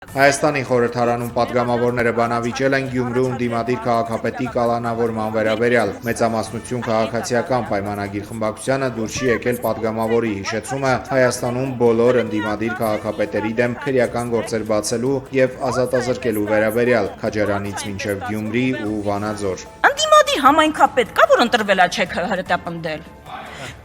Հայաստանի խորհրդարանում պատգամավորները բանավիճել են Գյումրիում դիմադիր քաղաքապետի կալանավորման վերաբերյալ։ Մեծամասնություն քաղաքացիական պայմանագիր խմբակցությանը դուր չի եկել պատգամավորի հիշեցումը Հայաստանում բոլոր ընդդիմադիր քաղաքապետերի դեմ քրեական գործեր բացելու եւ ազատազրկելու վերաբերյալ Քաջարանից մինչեւ Գյումրի ու Վանաձոր։ Ընդդիմադիր համայնքապետ կա, որ ընտրվել է չեք հրետապնդել։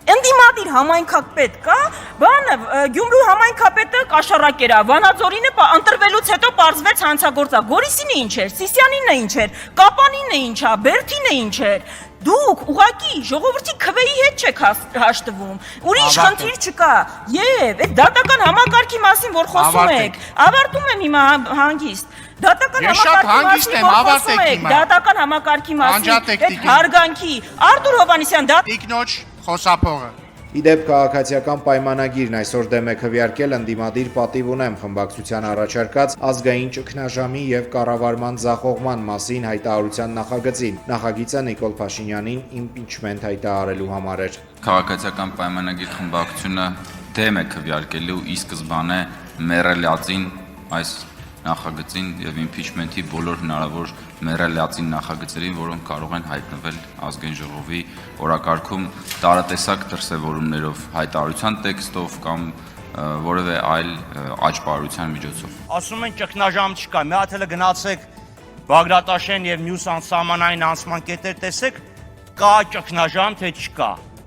Ընդդիմադիր համայնքապետ կա, բանը Գյումրու համայնքապետը կաշառակեր է, Վանաձորինը ընտրվելուց հետո պարզվեց հանցագործա, Գորիսինը ինչ էր, Սիսյանինը ինչ էր, Կապանինը ինչ է, Բերթինը ինչ էր։ Դուք ուղակի ժողովրդի քվեի հետ չեք հաշտվում, ուրիշ խնդիր չկա, եւ այդ դատական համակարգի մասին, որ խոսում եք, ավարտում եմ հիմա հանգիստ, դատական համակարգի մասին, այդ հարգանքի, Արտուր Հովհաննիսյան, Տիկնոջ խոսափողը։ Իդեպ քաղաքացիական պայմանագիրն այսօր դեմ է քվեարկել ընդդիմադիր պատիվ ունեմ խմբակցության առաջարկած ազգային ճգնաժամի եւ կառավարման ձախողման մասին հայտարարության նախագծին։ Նախագիծը Նիկոլ Փաշինյանին իմպիչմենտ հայտարարելու համար էր։ Քաղաքացիական պայմանագիր խմբակցությունը դեմ է քվեարկելու ի սկզբանե մեռելածին այս նախագծին եւ իմպիչմենտի բոլոր հնարավոր մեռելածին նախագծերին, որոնք կարող են հայտնվել ազգային ժողովի օրակարգում տարատեսակ դրսևորումներով, հայտարարության տեքստով կամ որևէ այլ աճպարության միջոցով։ Ասում են ճգնաժամ չկա, մի հատ էլ գնացեք Բագրատաշեն եւ մյուս անսահմանային անցման կետեր տեսեք, կա ճգնաժամ թե չկա։